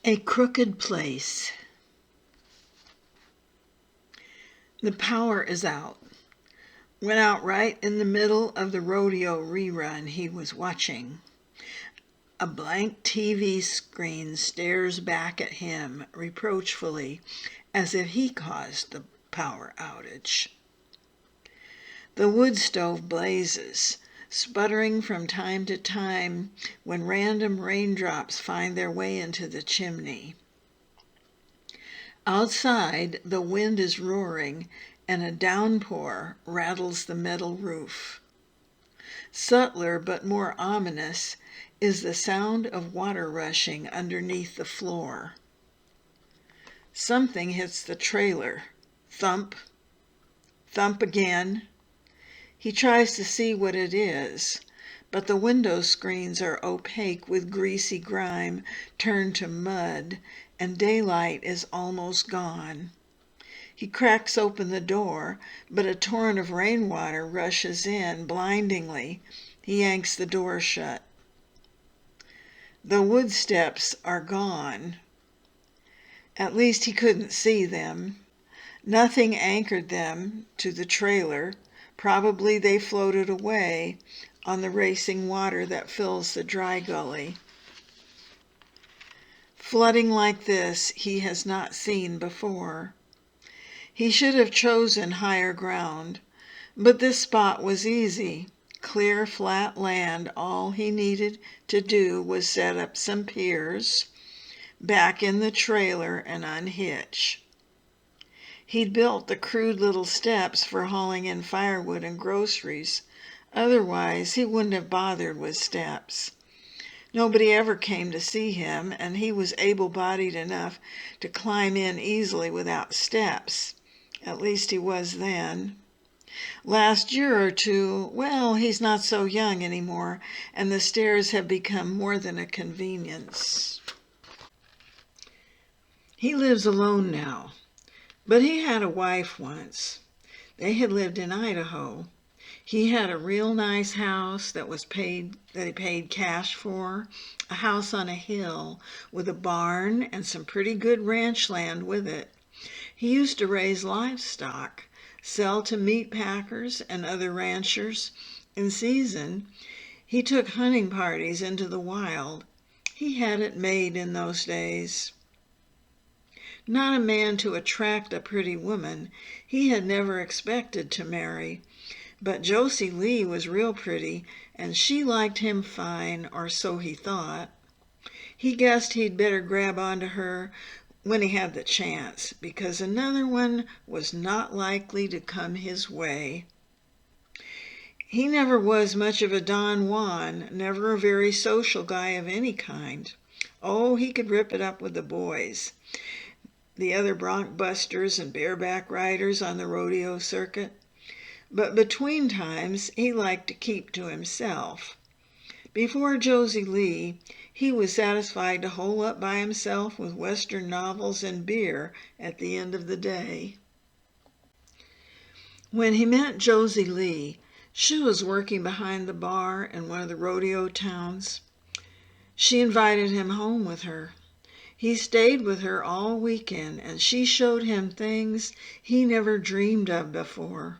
A crooked place. The power is out. Went out right in the middle of the rodeo rerun he was watching. A blank TV screen stares back at him reproachfully, as if he caused the power outage. The wood stove blazes, sputtering from time to time when random raindrops find their way into the chimney. Outside, the wind is roaring, and a downpour rattles the metal roof. Subtler but more ominous is the sound of water rushing underneath the floor. Something hits the trailer. Thump. Thump again. He tries to see what it is, but the window screens are opaque with greasy grime turned to mud, and daylight is almost gone. He cracks open the door, but a torrent of rainwater rushes in blindingly. He yanks the door shut. The wood steps are gone. At least he couldn't see them. Nothing anchored them to the trailer. Probably they floated away on the racing water that fills the dry gully. Flooding like this he has not seen before. He should have chosen higher ground, but this spot was easy. Clear, flat land. All he needed to do was set up some piers, back in the trailer, and unhitch. He'd built the crude little steps for hauling in firewood and groceries. Otherwise, he wouldn't have bothered with steps. Nobody ever came to see him, and he was able-bodied enough to climb in easily without steps. At least he was then. Last year or two, well, he's not so young anymore, and the stairs have become more than a convenience. He lives alone now. But he had a wife once. They had lived in Idaho. He had a real nice house that he paid cash for, a house on a hill with a barn and some pretty good ranch land with it. He used to raise livestock, sell to meat packers and other ranchers. In season, he took hunting parties into the wild. He had it made in those days. Not a man to attract a pretty woman, he had never expected to marry. But Josie Lee was real pretty, and she liked him fine, or so he thought. He guessed he'd better grab onto her when he had the chance, because another one was not likely to come his way. He never was much of a Don Juan, never a very social guy of any kind. Oh, he could rip it up with the boys, the other bronc busters and bareback riders on the rodeo circuit. But between times, he liked to keep to himself. Before Josie Lee, he was satisfied to hole up by himself with Western novels and beer at the end of the day. When he met Josie Lee, she was working behind the bar in one of the rodeo towns. She invited him home with her. He stayed with her all weekend, and she showed him things he never dreamed of before.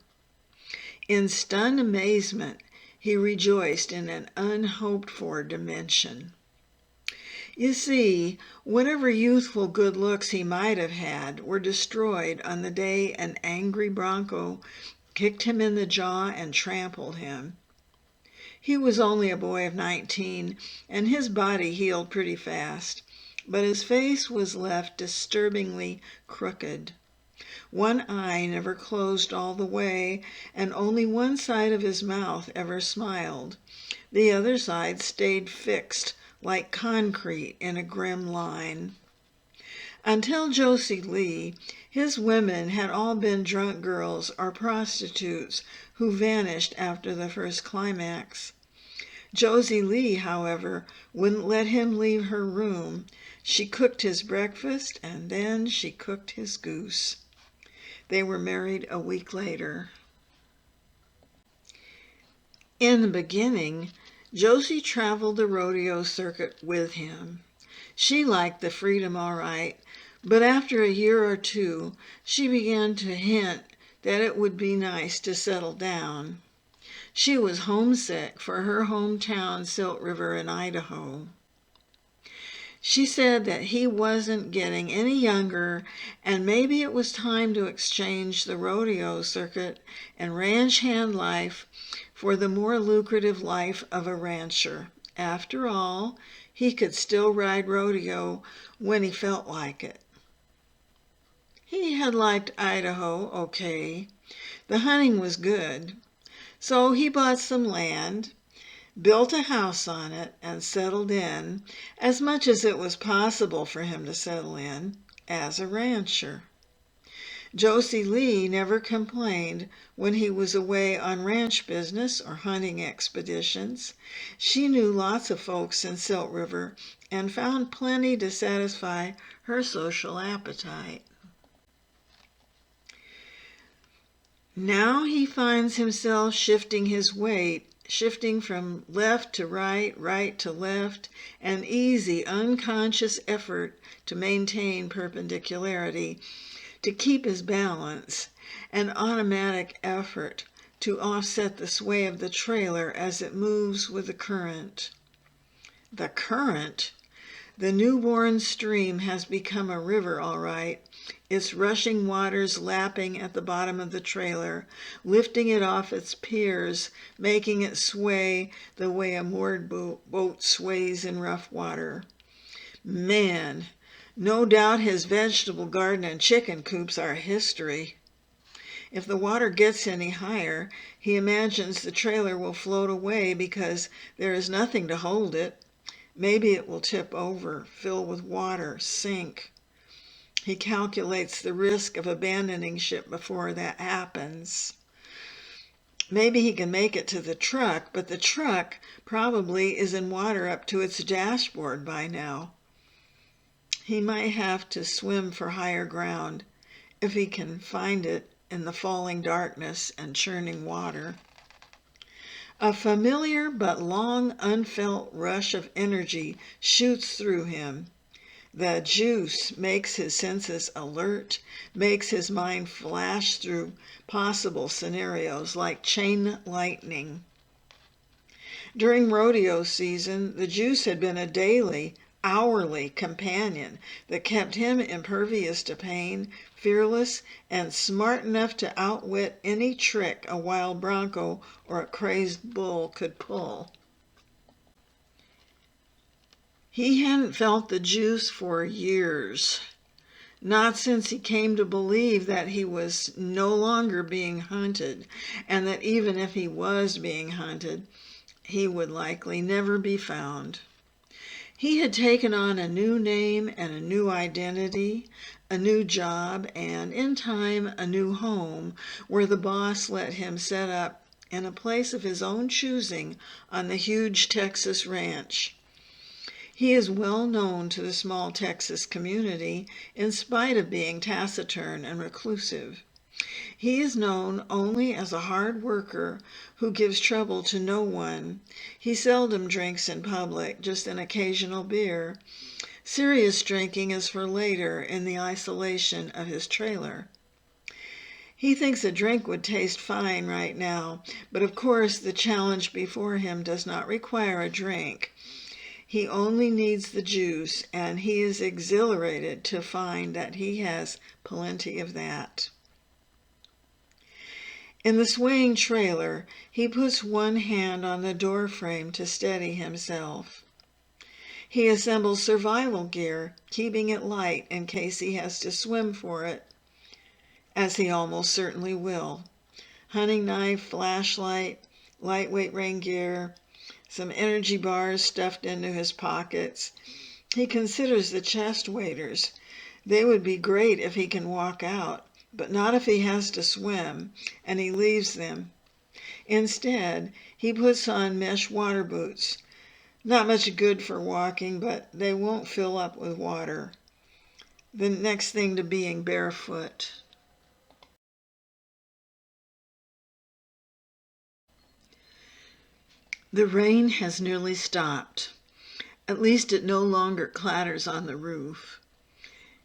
In stunned amazement, he rejoiced in an unhoped-for dimension. You see, whatever youthful good looks he might have had were destroyed on the day an angry bronco kicked him in the jaw and trampled him. He was only a boy of 19, and his body healed pretty fast, but his face was left disturbingly crooked. One eye never closed all the way, and only one side of his mouth ever smiled. The other side stayed fixed like concrete in a grim line. Until Josie Lee, his women had all been drunk girls or prostitutes who vanished after the first climax. Josie Lee, however, wouldn't let him leave her room. She cooked his breakfast, and then she cooked his goose. They were married a week later. In the beginning, Josie traveled the rodeo circuit with him. She liked the freedom all right, but after a year or two, she began to hint that it would be nice to settle down. She was homesick for her hometown, Silt River in Idaho. She said that he wasn't getting any younger, and maybe it was time to exchange the rodeo circuit and ranch hand life for the more lucrative life of a rancher. After all, he could still ride rodeo when he felt like it. He had liked Idaho, okay. The hunting was good. So he bought some land, built a house on it, and settled in, as much as it was possible for him to settle in, as a rancher. Josie Lee never complained when he was away on ranch business or hunting expeditions. She knew lots of folks in Silt River and found plenty to satisfy her social appetite. Now he finds himself shifting his weight, shifting from left to right, right to left, an easy, unconscious effort to maintain perpendicularity, to keep his balance, an automatic effort to offset the sway of the trailer as it moves with the current. The current? The newborn stream has become a river, all right, its rushing waters lapping at the bottom of the trailer, lifting it off its piers, making it sway the way a moored boat sways in rough water. Man, no doubt his vegetable garden and chicken coops are history. If the water gets any higher, he imagines the trailer will float away because there is nothing to hold it. Maybe it will tip over, fill with water, sink. He calculates the risk of abandoning ship before that happens. Maybe he can make it to the truck, but the truck probably is in water up to its dashboard by now. He might have to swim for higher ground, if he can find it in the falling darkness and churning water. A familiar but long unfelt rush of energy shoots through him. The juice makes his senses alert, makes his mind flash through possible scenarios like chain lightning. During rodeo season, the juice had been a daily, hourly companion that kept him impervious to pain, fearless, and smart enough to outwit any trick a wild bronco or a crazed bull could pull. He hadn't felt the juice for years, not since he came to believe that he was no longer being hunted, and that even if he was being hunted, he would likely never be found. He had taken on a new name and a new identity, a new job, and in time a new home, where the boss let him set up in a place of his own choosing on the huge Texas ranch. He is well known to the small Texas community in spite of being taciturn and reclusive. He is known only as a hard worker who gives trouble to no one. He seldom drinks in public, just an occasional beer. Serious drinking is for later in the isolation of his trailer. He thinks a drink would taste fine right now, but of course the challenge before him does not require a drink. He only needs the juice, and he is exhilarated to find that he has plenty of that. In the swaying trailer, he puts one hand on the door frame to steady himself. He assembles survival gear, keeping it light in case he has to swim for it, as he almost certainly will. Hunting knife, flashlight, lightweight rain gear, some energy bars stuffed into his pockets. He considers the chest waders. They would be great if he can walk out, but not if he has to swim, and he leaves them. Instead, he puts on mesh water boots. Not much good for walking, but they won't fill up with water. The next thing to being barefoot. The rain has nearly stopped. At least it no longer clatters on the roof.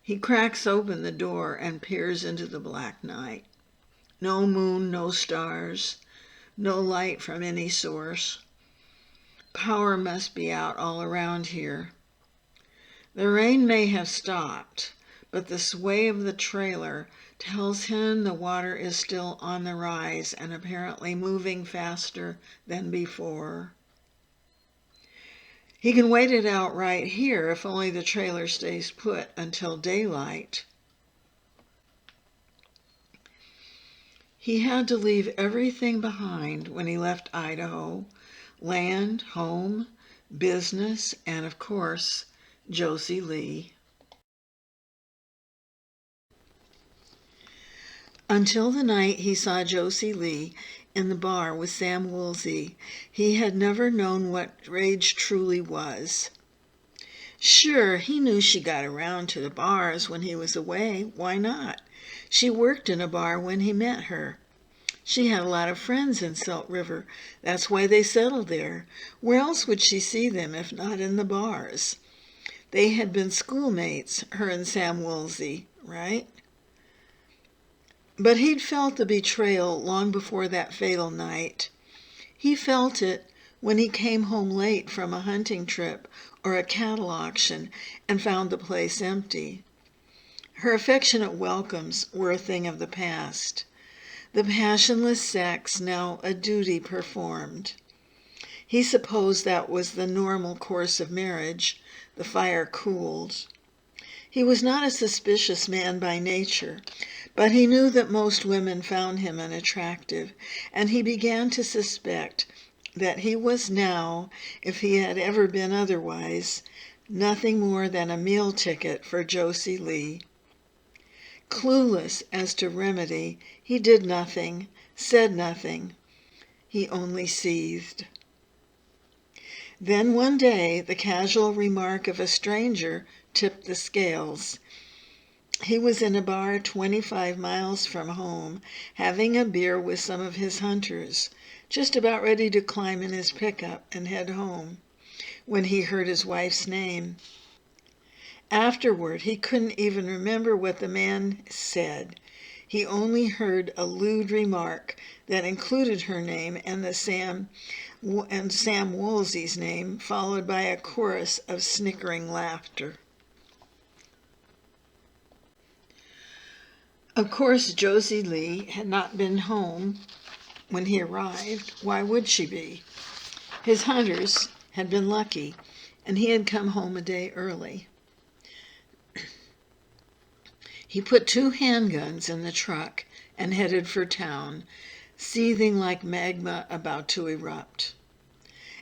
He cracks open the door and peers into the black night. No moon, no stars, no light from any source. Power must be out all around here. The rain may have stopped, but the sway of the trailer tells him the water is still on the rise and apparently moving faster than before. He can wait it out right here if only the trailer stays put until daylight. He had to leave everything behind when he left Idaho: land, home, business, and of course, Josie Lee. Until the night he saw Josie Lee in the bar with Sam Woolsey, he had never known what rage truly was. Sure, he knew she got around to the bars when he was away. Why not? She worked in a bar when he met her. She had a lot of friends in Salt River. That's why they settled there. Where else would she see them if not in the bars? They had been schoolmates, her and Sam Woolsey, right? But he'd felt the betrayal long before that fatal night. He felt it when he came home late from a hunting trip or a cattle auction and found the place empty. Her affectionate welcomes were a thing of the past. The passionless sex now a duty performed. He supposed that was the normal course of marriage. The fire cooled. He was not a suspicious man by nature, but he knew that most women found him unattractive, and he began to suspect that he was now, if he had ever been otherwise, nothing more than a meal ticket for Josie Lee. Clueless as to remedy, he did nothing, said nothing. He only seethed. Then one day the casual remark of a stranger tipped the scales. He was in a bar 25 miles from home, having a beer with some of his hunters, just about ready to climb in his pickup and head home, when he heard his wife's name. Afterward, he couldn't even remember what the man said. He only heard a lewd remark that included her name and Sam Woolsey's name, followed by a chorus of snickering laughter. Of course, Josie Lee had not been home when he arrived. Why would she be? His hunters had been lucky, and he had come home a day early. He put 2 handguns in the truck and headed for town, seething like magma about to erupt.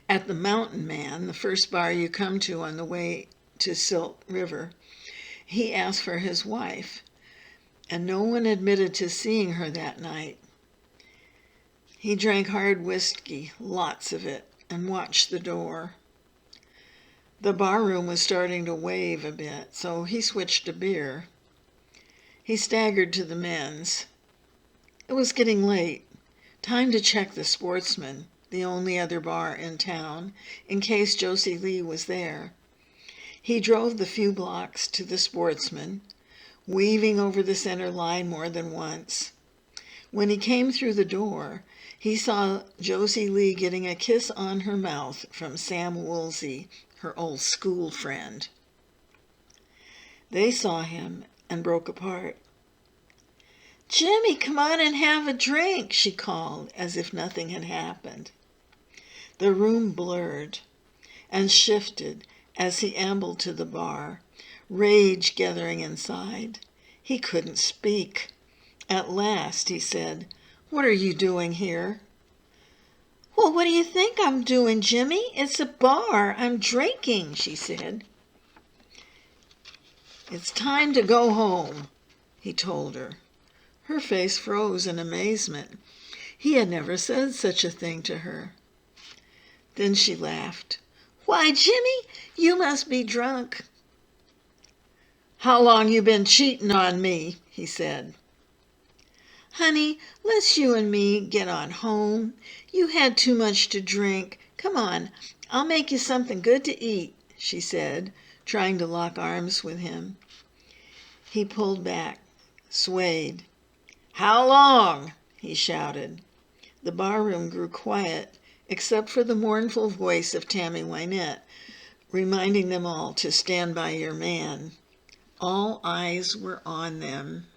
At the Mountain Man, the first bar you come to on the way to Silt River, he asked for his wife, and no one admitted to seeing her that night. He drank hard whiskey, lots of it, and watched the door. The barroom was starting to wave a bit, so he switched to beer. He staggered to the men's. It was getting late. Time to check the Sportsman, the only other bar in town, in case Josie Lee was there. He drove the few blocks to the Sportsman, weaving over the center line more than once. When he came through the door, he saw Josie Lee getting a kiss on her mouth from Sam Woolsey, her old school friend. They saw him and broke apart. "Jimmy, come on and have a drink," she called, as if nothing had happened. The room blurred and shifted as he ambled to the bar, rage gathering inside. He couldn't speak. At last he said, "What are you doing here?" "Well, what do you think I'm doing, Jimmy? It's a bar. I'm drinking," she said. "It's time to go home," he told her. Her face froze in amazement. He had never said such a thing to her. Then she laughed. "Why, Jimmy, you must be drunk." "How long you been cheating on me?" he said. "Honey, let's you and me get on home. You had too much to drink. Come on, I'll make you something good to eat," she said, trying to lock arms with him. He pulled back, swayed. "How long?" he shouted. The barroom grew quiet, except for the mournful voice of Tammy Wynette, reminding them all to stand by your man. All eyes were on them.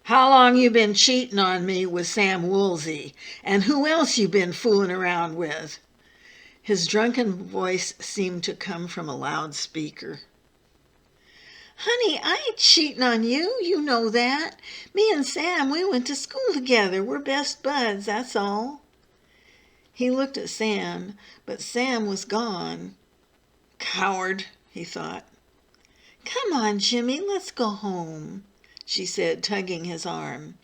"How long you been cheating on me with Sam Woolsey? And who else you been fooling around with?" His drunken voice seemed to come from a loudspeaker. "Honey, I ain't cheating on you. You know that. Me and Sam, we went to school together. We're best buds, that's all." He looked at Sam, but Sam was gone. "Coward," he thought. "Come on, Jimmy, let's go home," she said, tugging his arm.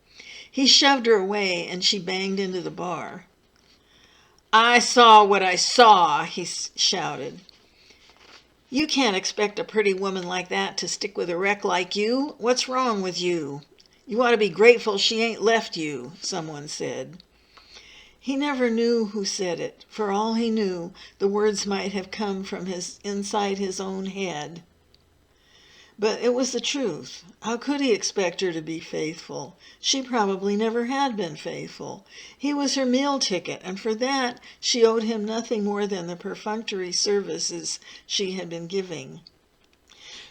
He shoved her away, and she banged into the bar. "I saw what I saw," he shouted. "You can't expect a pretty woman like that to stick with a wreck like you. What's wrong with you? You ought to be grateful she ain't left you," someone said. He never knew who said it. For all he knew, the words might have come from inside his own head. But it was the truth. How could he expect her to be faithful? She probably never had been faithful. He was her meal ticket, and for that she owed him nothing more than the perfunctory services she had been giving.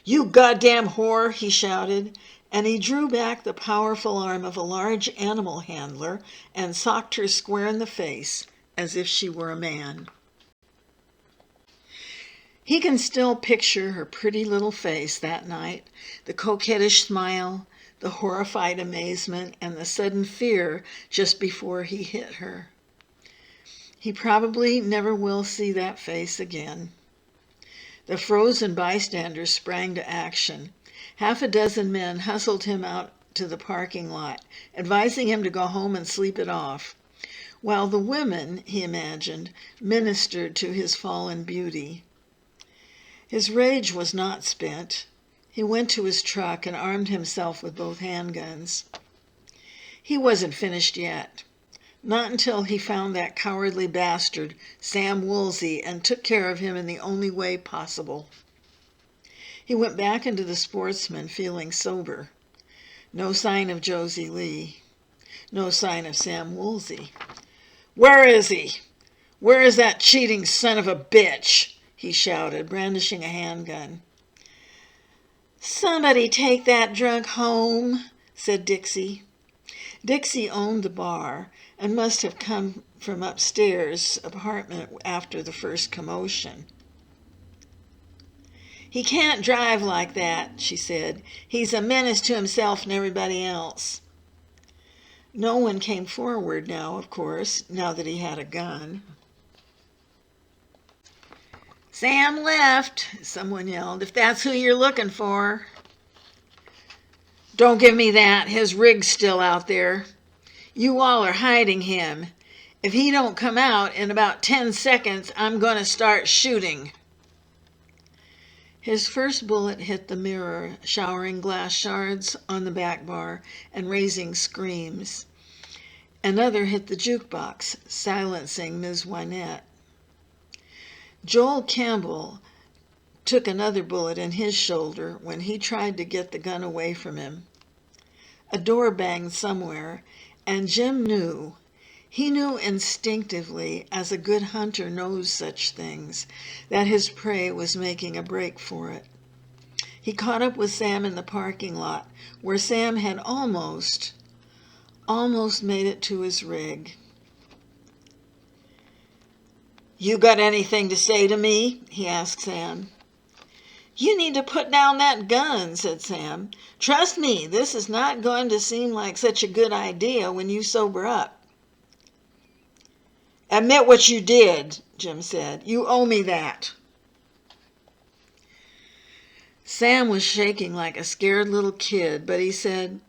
"You goddamn whore!" he shouted, and he drew back the powerful arm of a large animal handler and socked her square in the face, as if she were a man. He can still picture her pretty little face that night, the coquettish smile, the horrified amazement, and the sudden fear just before he hit her. He probably never will see that face again. The frozen bystanders sprang to action. Half a dozen men hustled him out to the parking lot, advising him to go home and sleep it off, while the women, he imagined, ministered to his fallen beauty. His rage was not spent. He went to his truck and armed himself with both handguns. He wasn't finished yet. Not until he found that cowardly bastard, Sam Woolsey, and took care of him in the only way possible. He went back into the Sportsman feeling sober. No sign of Josie Lee. No sign of Sam Woolsey. "Where is he? Where is that cheating son of a bitch?" he shouted, brandishing a handgun. "Somebody take that drunk home," said Dixie. Dixie owned the bar and must have come from upstairs apartment after the first commotion. "He can't drive like that," she said. "He's a menace to himself and everybody else." No one came forward now, of course, now that he had a gun. "Sam left," someone yelled, "if that's who you're looking for." "Don't give me that. His rig's still out there. You all are hiding him. If he don't come out in about 10 seconds, I'm going to start shooting." His first bullet hit the mirror, showering glass shards on the back bar and raising screams. Another hit the jukebox, silencing Ms. Wynette. Joel Campbell took another bullet in his shoulder when he tried to get the gun away from him. A door banged somewhere, and Jim knew. He knew instinctively, as a good hunter knows such things, that his prey was making a break for it. He caught up with Sam in the parking lot, where Sam had almost made it to his rig. "You got anything to say to me?" he asked Sam. "You need to put down that gun," said Sam. "Trust me, this is not going to seem like such a good idea when you sober up." "Admit what you did," Jim said. "You owe me that." Sam was shaking like a scared little kid, but he said,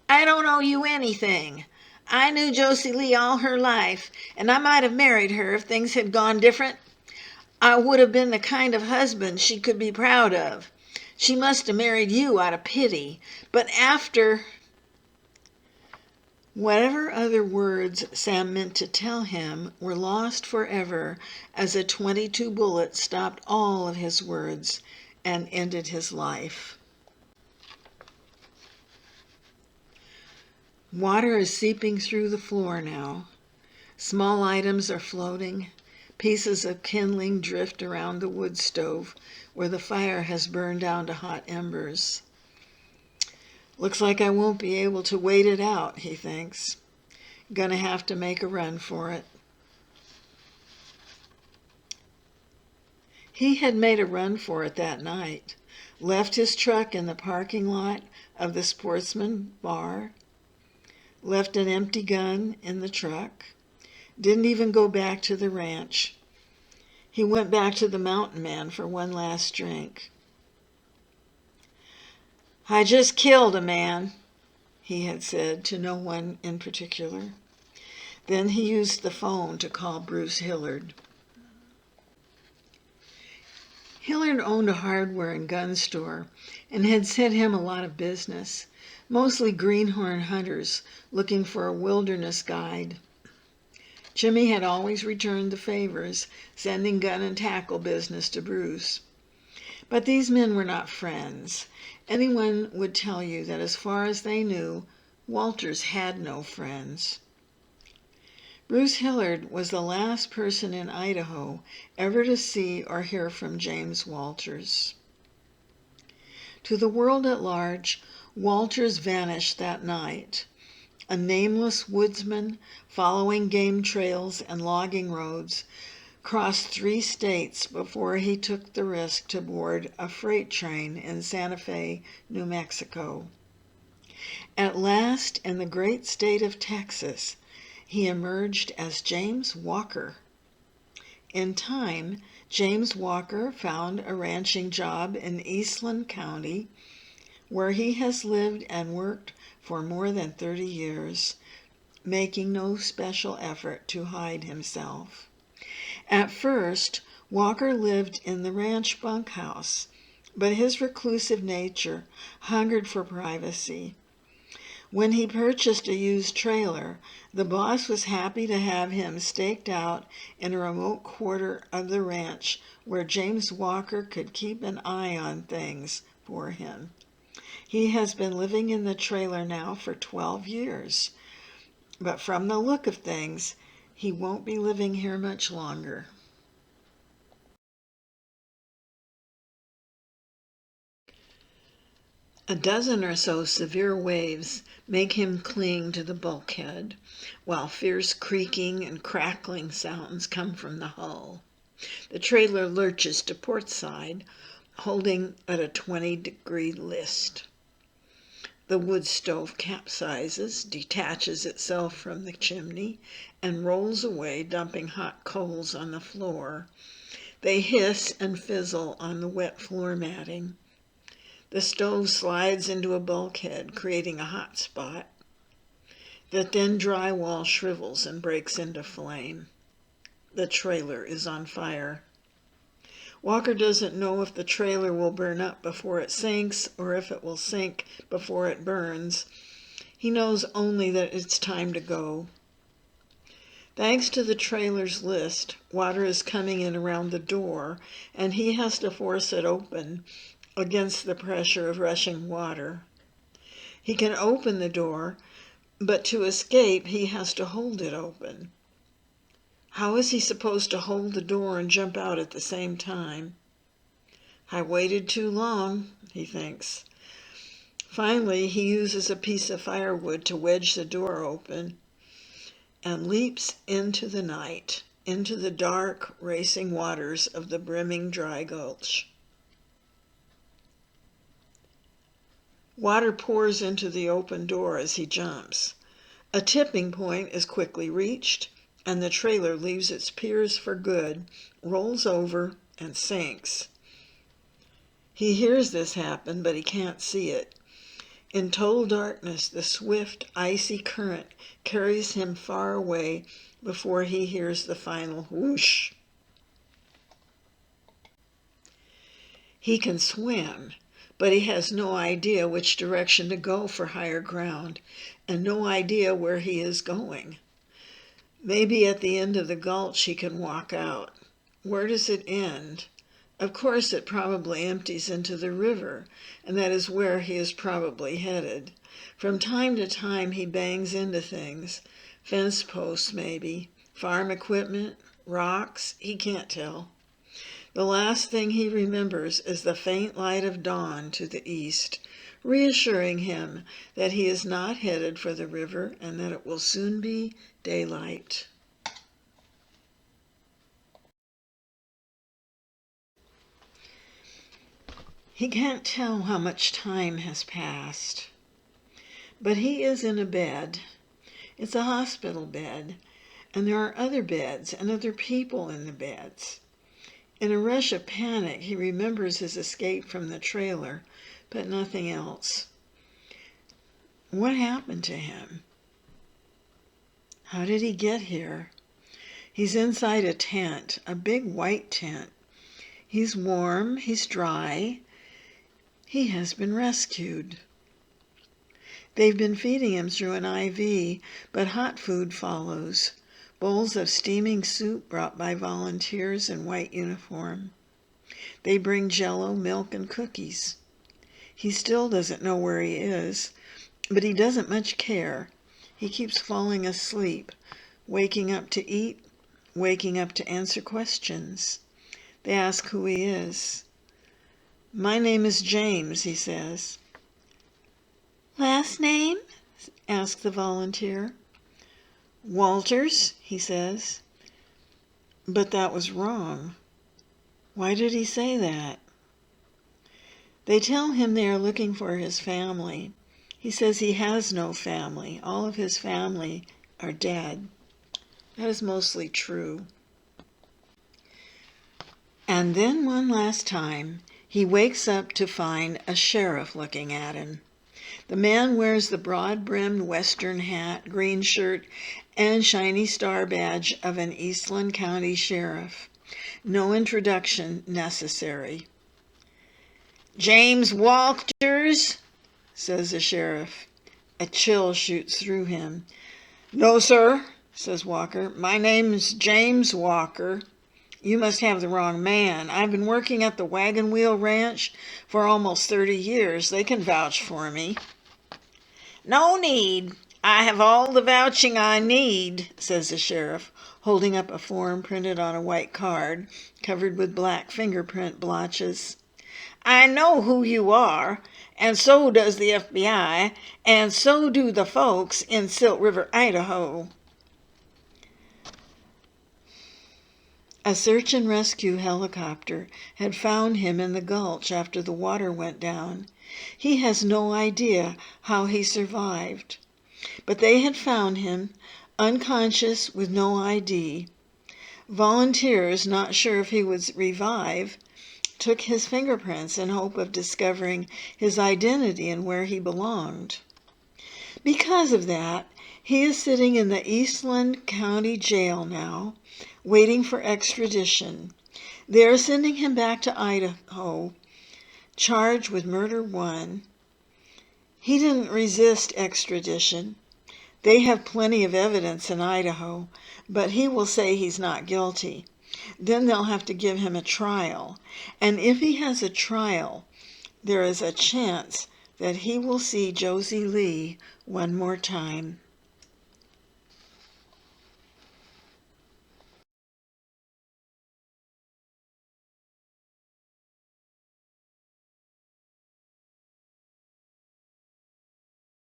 "I don't owe you anything. I knew Josie Lee all her life, and I might have married her if things had gone different. I would have been the kind of husband she could be proud of. She must have married you out of pity. But after..." Whatever other words Sam meant to tell him were lost forever as a .22 bullet stopped all of his words and ended his life. Water is seeping through the floor now. Small items are floating. Pieces of kindling drift around the wood stove where the fire has burned down to hot embers. Looks like I won't be able to wait it out, he thinks. Gonna have to make a run for it. He had made a run for it that night, left his truck in the parking lot of the Sportsman Bar, left an empty gun in the truck, didn't even go back to the ranch. He went back to the Mountain Man for one last drink. "I just killed a man," he had said to no one in particular. Then he used the phone to call Bruce Hillard. Hillard owned a hardware and gun store and had sent him a lot of business, mostly greenhorn hunters looking for a wilderness guide. Jimmy had always returned the favors, sending gun and tackle business to Bruce. But these men were not friends. Anyone would tell you that as far as they knew, Walters had no friends. Bruce Hillard was the last person in Idaho ever to see or hear from James Walters. To the world at large, Walters vanished that night, a nameless woodsman following game trails and logging roads, crossed 3 states before he took the risk to board a freight train in Santa Fe, New Mexico. At last, in the great state of Texas, he emerged as James Walker. In time, James Walker found a ranching job in Eastland County, where he has lived and worked for more than 30 years, making no special effort to hide himself. At first, Walker lived in the ranch bunkhouse, but his reclusive nature hungered for privacy. When he purchased a used trailer, the boss was happy to have him staked out in a remote quarter of the ranch where James Walker could keep an eye on things for him. He has been living in the trailer now for 12 years, but from the look of things, he won't be living here much longer. A dozen or so severe waves make him cling to the bulkhead, while fierce creaking and crackling sounds come from the hull. The trailer lurches to port side, holding at a 20-degree list. The wood stove capsizes, detaches itself from the chimney, and rolls away, dumping hot coals on the floor. They hiss and fizzle on the wet floor matting. The stove slides into a bulkhead, creating a hot spot. The thin drywall shrivels and breaks into flame. The trailer is on fire. Walker doesn't know if the trailer will burn up before it sinks or if it will sink before it burns. He knows only that it's time to go. Thanks to the trailer's list, water is coming in around the door, and he has to force it open against the pressure of rushing water. He can open the door, but to escape he has to hold it open. How is he supposed to hold the door and jump out at the same time? I waited too long, he thinks. Finally, he uses a piece of firewood to wedge the door open and leaps into the night, into the dark, racing waters of the brimming dry gulch. Water pours into the open door as he jumps. A tipping point is quickly reached, and the trailer leaves its piers for good, rolls over, and sinks. He hears this happen, but he can't see it. In total darkness, the swift, icy current carries him far away before he hears the final whoosh. He can swim, but he has no idea which direction to go for higher ground and no idea where he is going. Maybe at the end of the gulch he can walk out. Where does it end? Of course, it probably empties into the river, and that is where he is probably headed. From time to time he bangs into things, fence posts maybe, farm equipment, rocks, he can't tell. The last thing he remembers is the faint light of dawn to the east, reassuring him that he is not headed for the river and that it will soon be daylight. He can't tell how much time has passed, but he is in a bed. It's a hospital bed, and there are other beds and other people in the beds. In a rush of panic, he remembers his escape from the trailer, but nothing else. What happened to him? How did he get here? He's inside a tent, a big white tent. He's warm, he's dry. He has been rescued. They've been feeding him through an IV, but hot food follows. Bowls of steaming soup brought by volunteers in white uniform. They bring Jell-O, milk, and cookies. He still doesn't know where he is, but he doesn't much care. He keeps falling asleep, waking up to eat, waking up to answer questions. They ask who he is. "My name is James," he says. "Last name?" asks the volunteer. "Walters," he says. But that was wrong. Why did he say that? They tell him they are looking for his family. He says he has no family. All of his family are dead. That is mostly true. And then one last time, he wakes up to find a sheriff looking at him. The man wears the broad-brimmed Western hat, green shirt, and shiny star badge of an Eastland County sheriff. No introduction necessary. "James Walters," says the sheriff. A chill shoots through him. "No, sir," says Walker. "My name's James Walker. You must have the wrong man. I've been working at the Wagon Wheel Ranch for almost 30 years. They can vouch for me." "No need. I have all the vouching I need," says the sheriff, holding up a form printed on a white card, covered with black fingerprint blotches. "I know who you are, and so does the FBI, and so do the folks in Silt River, Idaho." A search and rescue helicopter had found him in the gulch after the water went down. He has no idea how he survived. But they had found him, unconscious with no ID. Volunteers, not sure if he would revive, took his fingerprints in hope of discovering his identity and where he belonged. Because of that, he is sitting in the Eastland County Jail now, waiting for extradition. They are sending him back to Idaho, charged with murder 1. He didn't resist extradition. They have plenty of evidence in Idaho, but he will say he's not guilty. Then they'll have to give him a trial. And if he has a trial, there is a chance that he will see Josie Lee one more time.